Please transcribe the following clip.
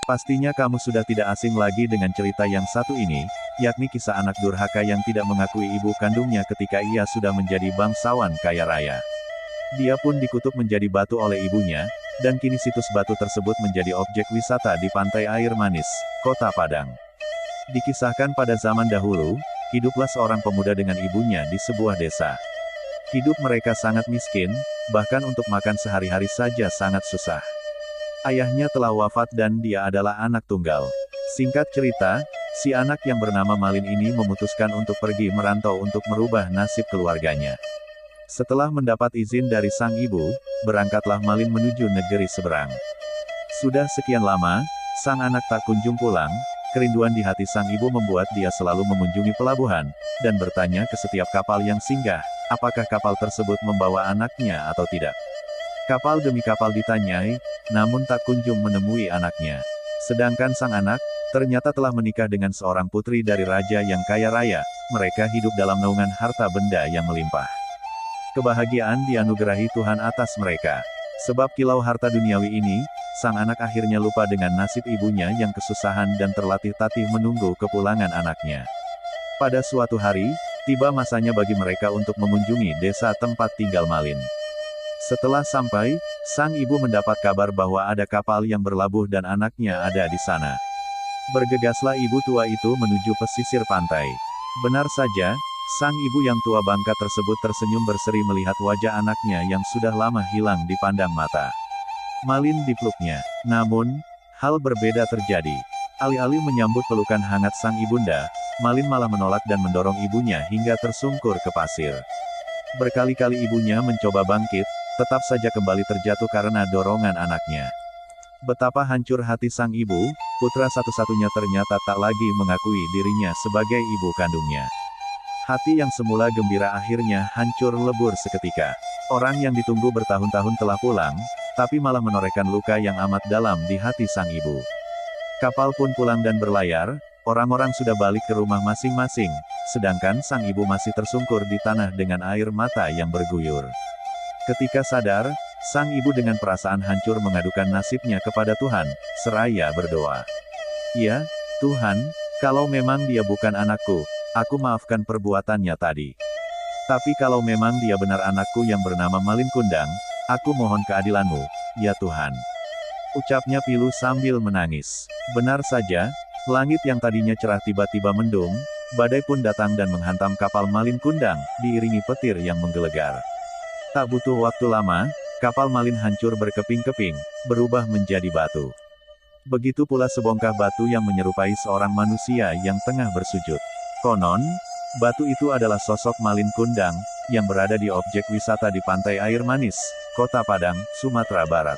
Pastinya kamu sudah tidak asing lagi dengan cerita yang satu ini, yakni kisah anak durhaka yang tidak mengakui ibu kandungnya ketika ia sudah menjadi bangsawan kaya raya. Dia pun dikutuk menjadi batu oleh ibunya, dan kini situs batu tersebut menjadi objek wisata di Pantai Air Manis, Kota Padang. Dikisahkan pada zaman dahulu, hiduplah seorang pemuda dengan ibunya di sebuah desa. Hidup mereka sangat miskin, bahkan untuk makan sehari-hari saja sangat susah. Ayahnya telah wafat dan dia adalah anak tunggal. Singkat cerita, si anak yang bernama Malin ini memutuskan untuk pergi merantau untuk merubah nasib keluarganya. Setelah mendapat izin dari sang ibu, berangkatlah Malin menuju negeri seberang. Sudah sekian lama, sang anak tak kunjung pulang, kerinduan di hati sang ibu membuat dia selalu mengunjungi pelabuhan, dan bertanya ke setiap kapal yang singgah, apakah kapal tersebut membawa anaknya atau tidak. Kapal demi kapal ditanyai, namun tak kunjung menemui anaknya. Sedangkan sang anak, ternyata telah menikah dengan seorang putri dari raja yang kaya raya, mereka hidup dalam naungan harta benda yang melimpah. Kebahagiaan dianugerahi Tuhan atas mereka. Sebab kilau harta duniawi ini, sang anak akhirnya lupa dengan nasib ibunya yang kesusahan dan terlatih-tatih menunggu kepulangan anaknya. Pada suatu hari, tiba masanya bagi mereka untuk mengunjungi desa tempat tinggal Malin. Setelah sampai, sang ibu mendapat kabar bahwa ada kapal yang berlabuh dan anaknya ada di sana. Bergegaslah ibu tua itu menuju pesisir pantai. Benar saja, sang ibu yang tua bangka tersebut tersenyum berseri melihat wajah anaknya yang sudah lama hilang dipandang mata. Malin dipeluknya. Namun, hal berbeda terjadi. Alih-alih menyambut pelukan hangat sang ibunda, Malin malah menolak dan mendorong ibunya hingga tersungkur ke pasir. Berkali-kali ibunya mencoba bangkit, tetap saja kembali terjatuh karena dorongan anaknya. Betapa hancur hati sang ibu, putra satu-satunya ternyata tak lagi mengakui dirinya sebagai ibu kandungnya. Hati yang semula gembira akhirnya hancur lebur seketika. Orang yang ditunggu bertahun-tahun telah pulang, tapi malah menorehkan luka yang amat dalam di hati sang ibu. Kapal pun pulang dan berlayar, orang-orang sudah balik ke rumah masing-masing, sedangkan sang ibu masih tersungkur di tanah dengan air mata yang berguyur. Ketika sadar, sang ibu dengan perasaan hancur mengadukan nasibnya kepada Tuhan, seraya berdoa. Ya, Tuhan, kalau memang dia bukan anakku, aku maafkan perbuatannya tadi. Tapi kalau memang dia benar anakku yang bernama Malin Kundang, aku mohon keadilanmu, ya Tuhan. Ucapnya pilu sambil menangis. Benar saja, langit yang tadinya cerah tiba-tiba mendung, badai pun datang dan menghantam kapal Malin Kundang, diiringi petir yang menggelegar. Tak butuh waktu lama, kapal Malin hancur berkeping-keping, berubah menjadi batu. Begitu pula sebongkah batu yang menyerupai seorang manusia yang tengah bersujud. Konon, batu itu adalah sosok Malin Kundang, yang berada di objek wisata di Pantai Air Manis, Kota Padang, Sumatera Barat.